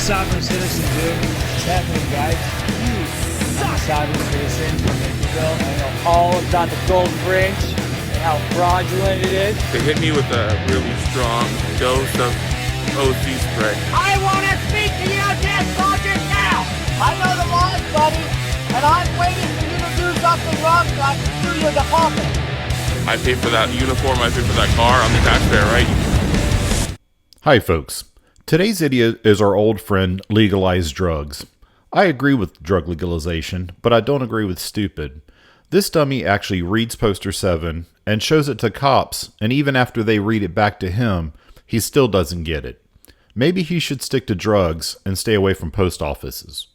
sovereign citizen, dude. What's happening, guys? You suck. I'm a sovereign citizen from Israel. I know all about the gold fringe and how fraudulent it is. They hit me with a really strong dose of OC spray. I want to speak to you, dead soldiers, now! I know the laws, buddy, and I'm waiting for you to do something wrong so I can sue your department. I pay for that uniform, I pay for that car, I'm the taxpayer, right? Hi folks, today's idiot is our old friend Legalize Drugs. I agree with drug legalization, but I don't agree with stupid. This dummy actually reads Poster 7 and shows it to cops, and even after they read it back to him, he still doesn't get it. Maybe he should stick to drugs and stay away from post offices.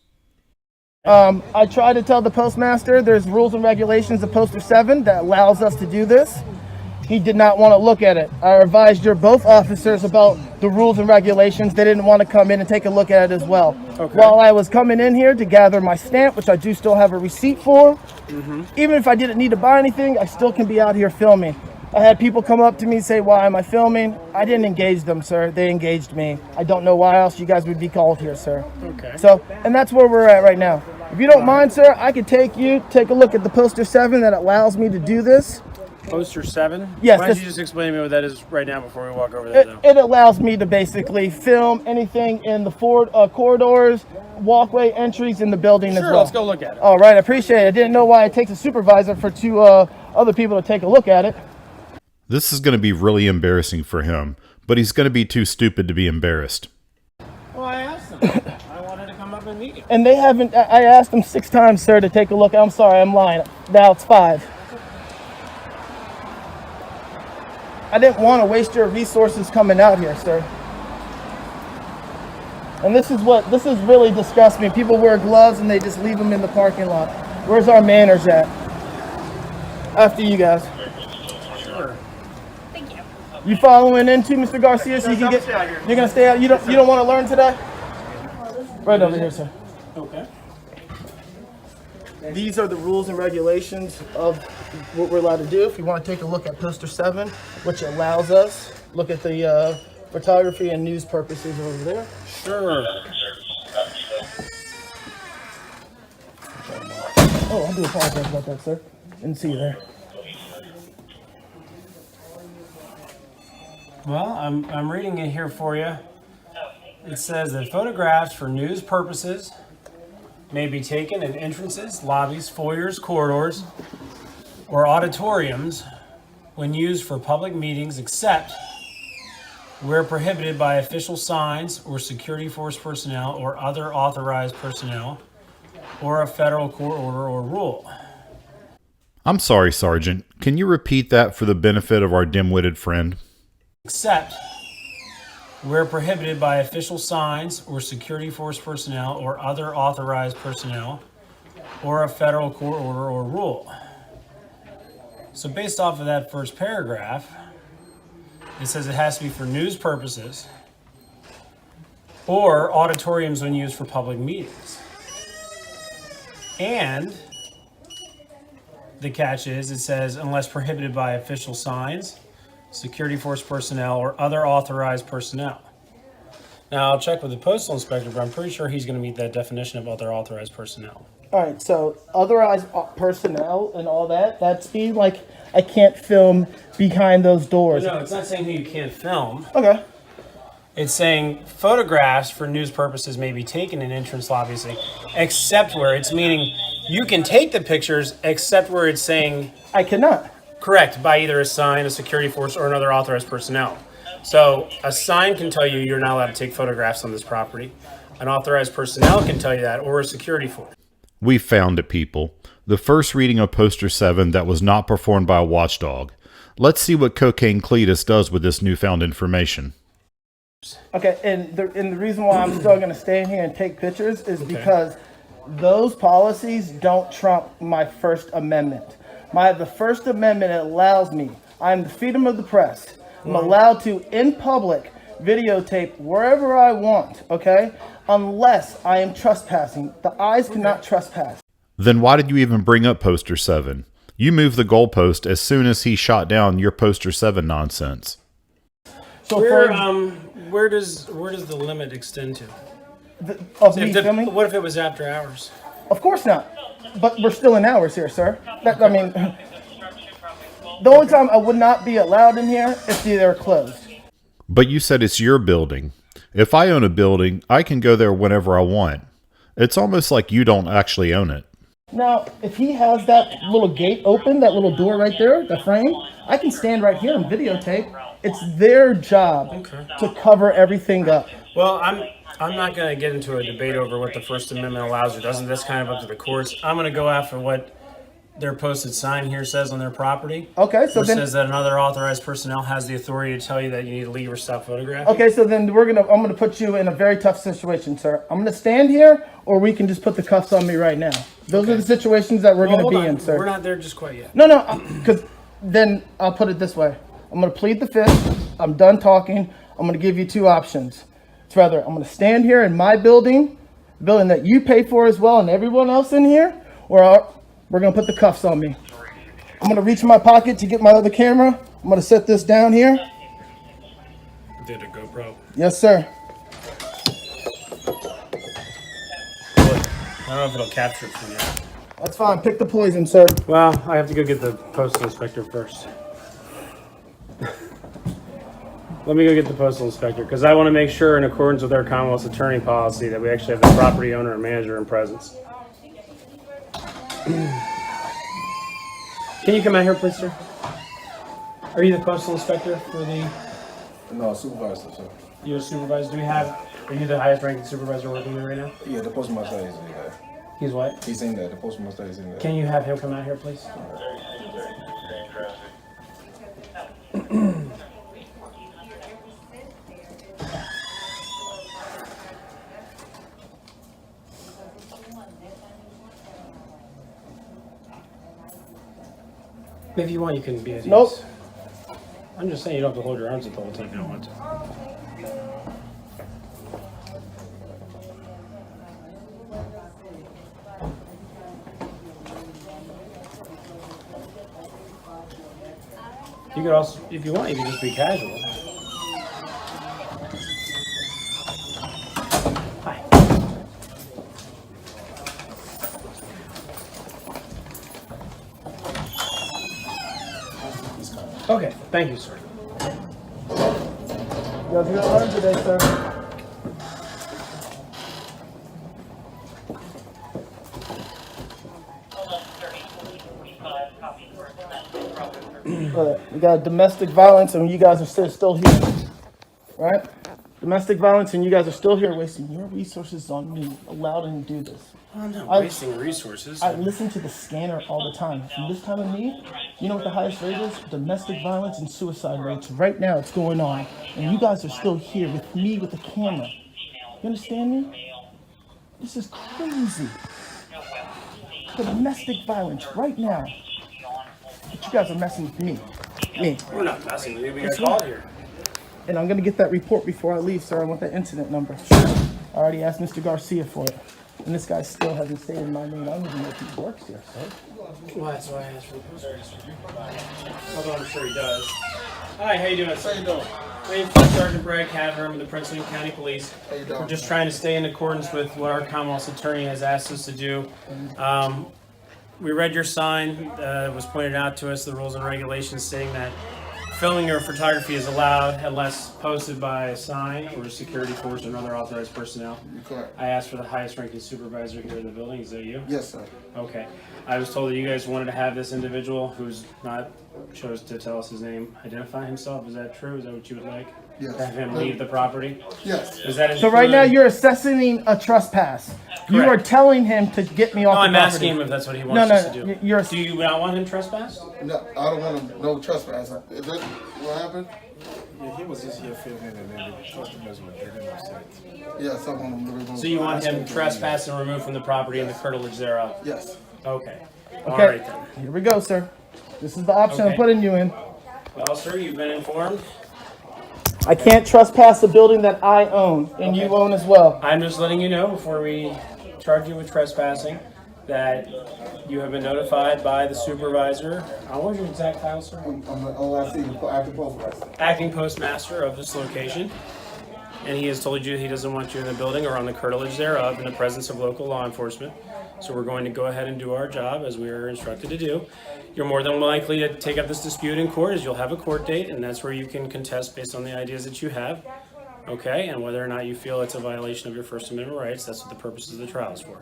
I tried to tell the postmaster there's rules and regulations of Poster 7 that allows us to do this. He did not want to look at it. I advised your both officers about the rules and regulations. They didn't want to come in and take a look at it as well. Okay. While I was coming in here to gather my stamp, which I do still have a receipt for, even if I didn't need to buy anything, I still can be out here filming. I had people come up to me and say, why am I filming? I didn't engage them, sir. They engaged me. I don't know why else you guys would be called here, sir. Okay. So, and that's where we're at right now. If you don't mind, sir, I could take a look at the Poster 7 that allows me to do this. Poster 7? Yes. Why don't you just explain to me what that is right now before we walk over there, though? It allows me to basically film anything in the corridors, walkway entries in the building as well. Sure, let's go look at it. All right, I appreciate it. I didn't know why it takes a supervisor for two other people to take a look at it. This is going to be really embarrassing for him, but he's going to be too stupid to be embarrassed. Well, I asked them. I wanted to come up and meet you. And they haven't, I asked them 6 times, sir, to take a look. I'm sorry, I'm lying. Now it's 5. I didn't want to waste your resources coming out here, sir. And this is really disgusts me. People wear gloves and they just leave them in the parking lot. Where's our manners at? After you guys. Sure. Thank you. You following in too, Mr. Garcia, so you can get, you're gonna stay out, you don't want to learn today? Right over here, sir. Okay. These are the rules and regulations of what we're allowed to do. If you want to take a look at Poster 7, which allows us, look at the photography and news purposes over there. Sure. Oh, I do apologize about that, sir. Didn't see you there. Well, I'm reading it here for you. It says that photographs for news purposes may be taken in entrances, lobbies, foyers, corridors, or auditoriums when used for public meetings, except where prohibited by official signs or security force personnel or other authorized personnel or a federal court order or rule. I'm sorry, Sergeant. Can you repeat that for the benefit of our dim-witted friend? Except where prohibited by official signs or security force personnel or other authorized personnel or a federal court order or rule. So based off of that first paragraph, it says it has to be for news purposes or auditoriums when used for public meetings. And the catch is, it says unless prohibited by official signs, security force personnel, or other authorized personnel. Now, I'll check with the postal inspector, but I'm pretty sure he's going to meet that definition of other authorized personnel. All right, so authorized personnel and all that, that's me, like, I can't film behind those doors. No, it's not saying who you can't film. Okay. It's saying photographs for news purposes may be taken in entrance lobbies, except where it's meaning you can take the pictures, except where it's saying I cannot. correct by either a sign, a security force, or another authorized personnel. So a sign can tell you you're not allowed to take photographs on this property. An authorized personnel can tell you that, or a security force. We found it, people. The first reading of Poster 7 that was not performed by a watchdog. Let's see what Cocaine Cletus does with this newfound information. Okay, and the reason why I'm still going to stay in here and take pictures is because those policies don't trump my First Amendment. The First Amendment allows me, I'm the freedom of the press. I'm allowed to, in public, videotape wherever I want, okay? Unless I am trespassing. The eyes cannot trespass. Then why did you even bring up Poster 7? You moved the goalpost as soon as he shot down your Poster 7 nonsense. So Where does the limit extend to? Of me filming? What if it was after hours? Of course not. But we're still in hours here, sir. I mean, the only time I would not be allowed in here if they're closed. But you said it's your building. If I own a building, I can go there whenever I want. It's almost like you don't actually own it. Now, if he has that little gate open, that little door right there, the frame, I can stand right here and videotape. It's their job to cover everything up. Well, I'm not going to get into a debate over what the First Amendment allows or doesn't. That's kind of up to the courts. I'm going to go after what their posted sign here says on their property. Okay, so which then says that another authorized personnel has the authority to tell you that you need to leave or stop photographing. Okay, so then I'm gonna put you in a very tough situation, sir. I'm gonna stand here, or we can just put the cuffs on me right now. Those are the situations that we're gonna be in, sir. We're not there just quite yet. No, because then I'll put it this way. I'm gonna plead the fifth. I'm done talking. I'm gonna give you two options. It's rather I'm gonna stand here in my building, the building that you pay for as well, and everyone else in here, or we're gonna put the cuffs on me. I'm gonna reach in my pocket to get my other camera. I'm gonna set this down here. Did a GoPro. Yes, sir. I don't know if it'll capture it from you. That's fine. Pick the poison, sir. Well, I have to go get the postal inspector first. Let me go get the postal inspector because I want to make sure, in accordance with our Commonwealth's attorney policy, that we actually have the property owner and manager in presence. Can you come out here, please, sir? Are you the postal inspector for the... No, supervisor, sir. You're a supervisor? Are you the highest ranking supervisor working there right now? Yeah, the postmaster is in there. He's what? He's in there. The postmaster is in there. Can you have him come out here, please? If you want, you can be at ease. Nope. I'm just saying you don't have to hold your arms up the whole time if you don't want to. You could also, if you want, you can just be casual. Hi. Okay, thank you, sir. You guys are gonna learn today, sir. We got domestic violence, and you guys are still here, right? Domestic violence, and you guys are still here wasting your resources on me, allowing to do this. I'm not wasting resources. I listen to the scanner all the time. From this time of need, you know what the highest rate is? Domestic violence and suicide rates. Right now, it's going on, and you guys are still here with me with the camera. You understand me? This is crazy. The domestic violence right now. But you guys are messing with me. We're not messing with you. We got called here. And I'm gonna get that report before I leave, sir. I want that incident number. I already asked Mr. Garcia for it. And this guy still hasn't stated my name. I don't even know if he works here, sir. Well, that's why I asked for the poster. Although I'm sure he does. Hi, how you doing? How you doing? My name's Sergeant Brad Cadver. I'm with the Prince William County Police. How you doing? We're just trying to stay in accordance with what our Commonwealth's attorney has asked us to do. We read your sign. It was pointed out to us, the rules and regulations stating that filming or photography is allowed unless posted by a sign or a security force or another authorized personnel. You're correct. I asked for the highest ranking supervisor here in the building. Is that you? Yes, sir. Okay. I was told that you guys wanted to have this individual who's not chose to tell us his name identify himself. Is that true? Is that what you would like? Yes. Have him leave the property? Yes. Is that So right now include- you're assessing a trespass. You are Correct. telling him to get me off No, the I'm property. asking him if that's what he No, wants us to no, do. you're. Do you not want him trespassed? No, I don't want him. No trespass. Is that what happened? Yeah, he was just here filming and then the customers were getting upset. Yes, I want him to remove. So you want him trespassed and removed from the property and the curtilage thereof? Yes. Okay. All Okay. right then. Here we go, sir. This is the option I'm Okay. putting you in. Well, sir, you've been informed. I can't trespass the building that I own and you own as well. I'm just letting you know before we charge you with trespassing that you have been notified by the supervisor. What was your exact title, sir? I'm the OIC, the active postmaster. Acting postmaster of this location. and he has told you he doesn't want you in the building or on the curtilage thereof in the presence of local law enforcement. So we're going to go ahead and do our job as we are instructed to do. You're more than likely to take up this dispute in court, as you'll have a court date, and that's where you can contest based on the ideas that you have. Okay, and whether or not you feel it's a violation of your First Amendment rights, that's what the purpose of the trial is for.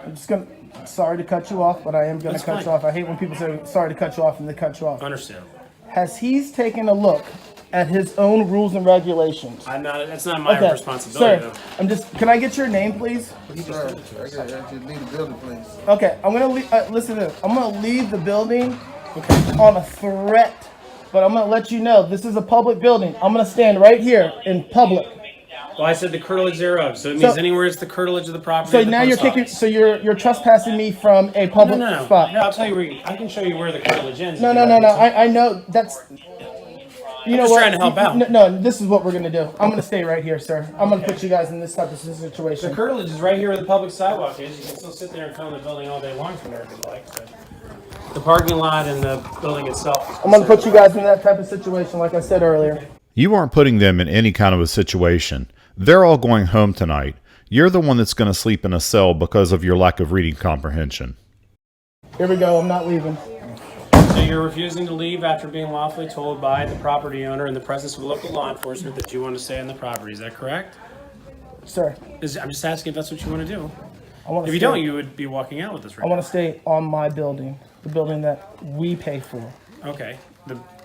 I'm just gonna, sorry to cut you off, but I am gonna That's cut fine. you off. I hate when people say sorry to cut you off and they cut you off. Understandable. Has he taken a look at his own rules and regulations? That's not my Okay, responsibility, sir, though. I'm just, can I get your name, please? Sir, I got you leave the building, please. Okay, I'm gonna leave, listen to this. I'm gonna leave the building on a threat, but I'm gonna let you know, this is a public building. I'm gonna stand right here in public. Well, I said the curtilage thereof, so it means So- anywhere it's the curtilage of the property. So of the now you're post kicking, office. so you're trespassing me from a public No. spot. Yeah, I'll tell you where I can show you where the curtilage ends. No, if no, you no, like no. me to. I know that's. You know just what? trying to help out. No, this is what we're gonna do. I'm gonna stay right here, sir. I'm gonna put you guys in this type of situation. The curtilage is right here where the public sidewalk is. You can still sit there and film the building all day long from there if you'd like. But the parking lot and the building itself. I'm gonna put you guys in that type of situation, like I said earlier. You aren't putting them in any kind of a situation. They're all going home tonight. You're the one that's going to sleep in a cell because of your lack of reading comprehension. Here we go. I'm not leaving. So you're refusing to leave after being lawfully told by the property owner in the presence of local law enforcement that you want to stay on the property. Is that correct? Sir, I'm just asking if that's what you want to do. I want to. If you don't, you would be walking out with us right I want to stay on my building, the building that we pay for. now. Okay.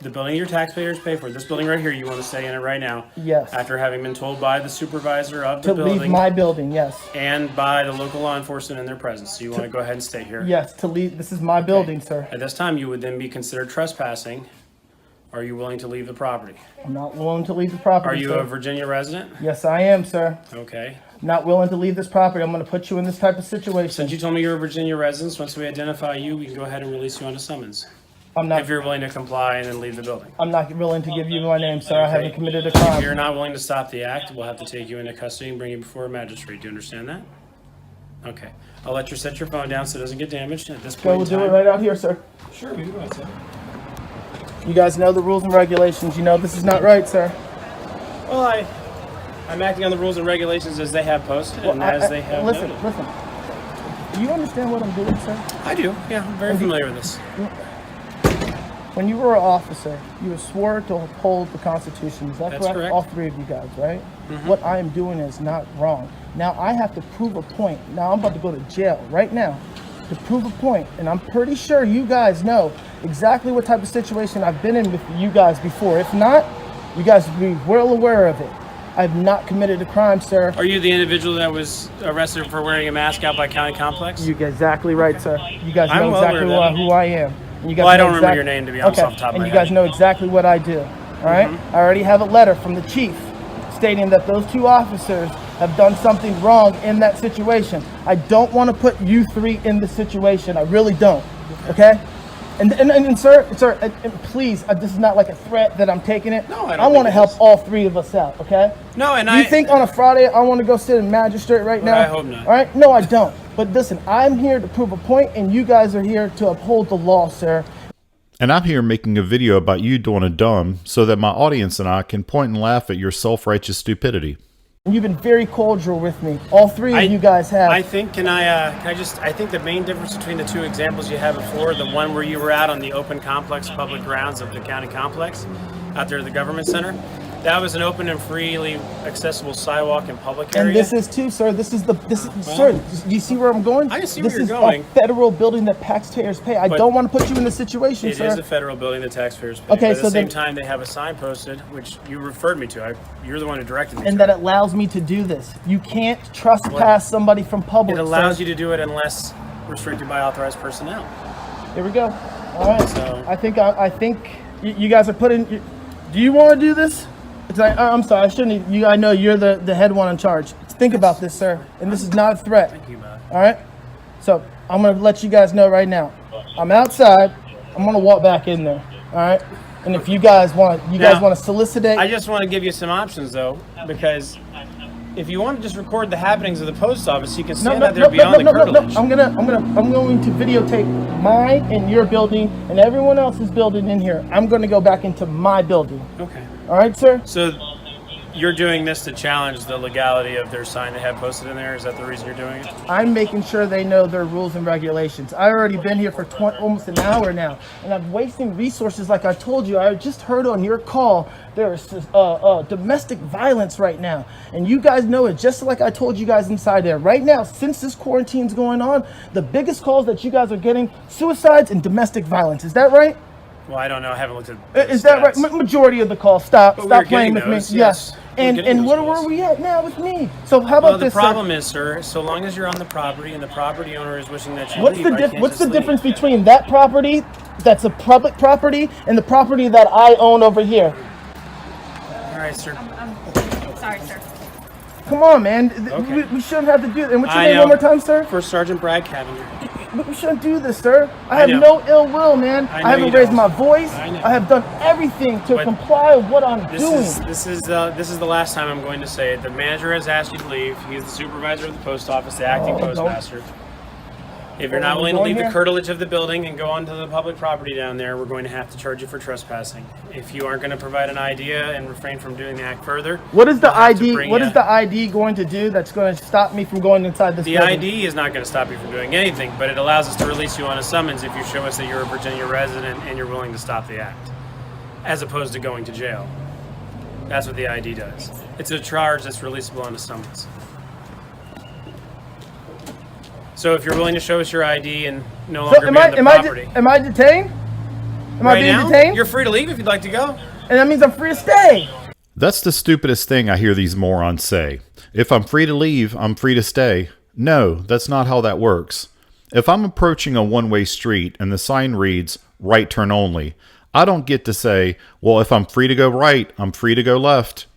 The building your taxpayers pay for. This building right here, you want to stay in it right now. Yes. After having been told by the supervisor of the To building leave my building, yes. and by the local law enforcement in their presence. So you want to go ahead and stay here. Yes, to leave. This is my building, sir. At this time, you would then be considered trespassing. Are you willing to leave the property? I'm not willing to leave the property. Are you sir. a Virginia resident? Yes, I am, sir. Okay. Not willing to leave this property. I'm going to put you in this type of situation. Since you told me you're a Virginia resident, once we identify you, we can go ahead and release you on a summons. I'm not. If you're willing to comply and then leave the building. I'm not willing to give you my name, sir. I Okay. haven't committed a If you're crime. not willing to stop the act, we'll have to take you into custody and bring you before a magistrate. Do you understand that? Okay. I'll let you set your phone down so it doesn't get damaged at this Go, point we'll in do time. it right out here, sir. Sure, we can go ahead, sir. You guys know the rules and regulations. You know this is not right, sir. Well, I'm acting on the rules and regulations as they have posted and as they have Listen, noted. listen. Do you understand what I'm doing, sir? I do. Yeah, I'm very familiar with this. When you were an officer, you swore to uphold the Constitution. Is that That's correct. All three of you guys, right? What I am doing is not wrong. Now I have to prove a point. Now I'm about to go to jail right now to prove a point, and I'm pretty sure you guys know exactly what type of situation I've been in with you guys before. If not, you guys would be well aware of it. I've not committed a crime, sir. Are you the individual that was arrested for wearing a mask out by County Complex? You're exactly right, sir. You guys I'm know well exactly aware of that. who I am. And you guys Well, I know don't remember your name, to be honest, off the top of and my you guys head. know exactly what I do. All right? I already have a letter from the chief stating that those two officers have done something wrong in that situation. I don't want to put you three in this situation. I really don't. Okay? And sir, please, this is not like a threat that I'm taking it. No, I don't I want think to it help is. all three of us out, okay? No, and You think on a Friday I want to go sit in magistrate right now? I hope not. All right? No, I don't. But listen, I'm here to prove a point, and you guys are here to uphold the law, sir. And I'm here making a video about you doing a dumb so that my audience and I can point and laugh at your self-righteous stupidity. And you've been very cordial with me. All three of you guys have. I think, I think the main difference between the two examples you had before, the one where you were out on the open complex public grounds of the county complex, out there at the government center, that was an open and freely accessible sidewalk and public area. And this is too, sir. Sir. Do you see where I'm going? I see where this you're is going. a federal building that taxpayers pay. I But don't want to put you in this situation, It sir. is a federal building the taxpayers pay. Okay, but at so the same then- time, they have a sign posted, which you referred me to. You're the one who directed me And to that allows me to do this. You can't trespass somebody from public. it allows sir. you to do it unless restricted by authorized personnel. Here we go. All right. So- I think you guys are putting. Do you want to do this? I'm sorry. I shouldn't. I know you're the head one in charge. Think about this, sir. And this is not a threat. Thank you, man. All right. So I'm gonna let you guys know right now. I'm outside. I'm gonna walk back in there. All right. And if you guys want to solicit. I just want to give you some options, though, because if you want to just record the happenings of the post office, you can stand out there beyond the curtilage. I'm going to videotape mine and your building and everyone else's building in here. I'm going to go back into my building. Okay. All right, sir? So You're doing this to challenge the legality of their sign they have posted in there? Is that the reason you're doing it? I'm making sure they know their rules and regulations. I already been here for almost an hour now, and I'm wasting resources like I told you. I just heard on your call there is domestic violence right now, and you guys know it just like I told you guys inside there. Right now, since this quarantine's going on, the biggest calls that you guys are getting, suicides and domestic violence. Is that right? Well, I don't know. I haven't looked at Is that right? Majority of the calls. Stop playing with those, me. yes. Yes. We're getting And those where calls. are we at now with me? So how about the this? problem is, sir, so long as you're on the property and the property owner is wishing that you What's leave, What's the difference between that property, that's a public property, and the property that I own over here? All right, sir. Sorry, sir. Come on, man. Okay. We shouldn't have to do it. And what's your I name know. one more time, sir? For Sergeant Brad Cavender. But we shouldn't do this, sir. I I have know. no ill will, man. I know I haven't you raised don't. my voice. I know. I have done everything to But comply with what I'm doing. This is the last time I'm going to say it. The manager has asked you to leave. He's the supervisor of the post office, the acting don't- postmaster. If you're not Are we willing to going leave the here? curtilage of the building and go onto the public property down there, we're going to have to charge you for trespassing. If you aren't going to provide an idea and refrain from doing the act further, What is the we'll have to ID? bring What you- is the ID going to do that's going to stop me from going inside this The building? ID is not going to stop you from doing anything, but it allows us to release you on a summons if you show us that you're a Virginia resident and you're willing to stop the act, as opposed to going to jail. That's what the ID does. It's a charge that's releasable on a summons. So if you're willing to show us your ID and no longer be on the property, am I detained? Am I right being now, detained? you're free to leave if you'd like to go. And that means I'm free to stay. That's the stupidest thing I hear these morons say. If I'm free to leave, I'm free to stay. No, that's not how that works. If I'm approaching a one-way street and the sign reads, right turn only, I don't get to say, well, if I'm free to go right, I'm free to go left.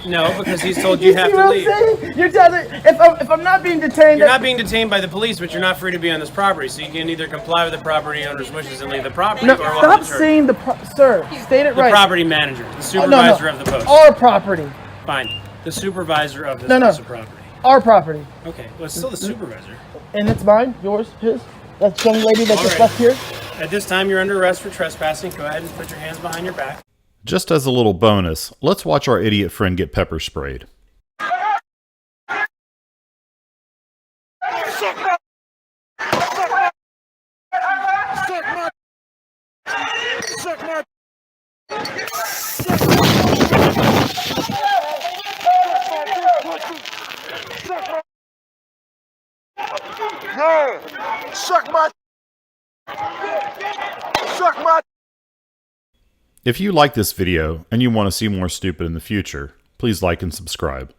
No, because he's told you have see to what leave. I'm saying? You're telling if I'm not being detained, You're not being detained by the police, but you're not free to be on this property. So you can either comply with the property owner's wishes and leave the property, no, or we'll stop have to charge saying sir. State it the right. property manager, the No, supervisor of the post. Our property. Fine, the supervisor of this No. piece of property. Our property. Okay, well, it's still the supervisor. And it's mine, yours, his. That young lady that All just right. left here. At this time, you're under arrest for trespassing. Go ahead and put your hands behind your back. Just as a little bonus, let's watch our idiot friend get pepper sprayed. If you like this video and you want to see more stupid in the future, please like and subscribe.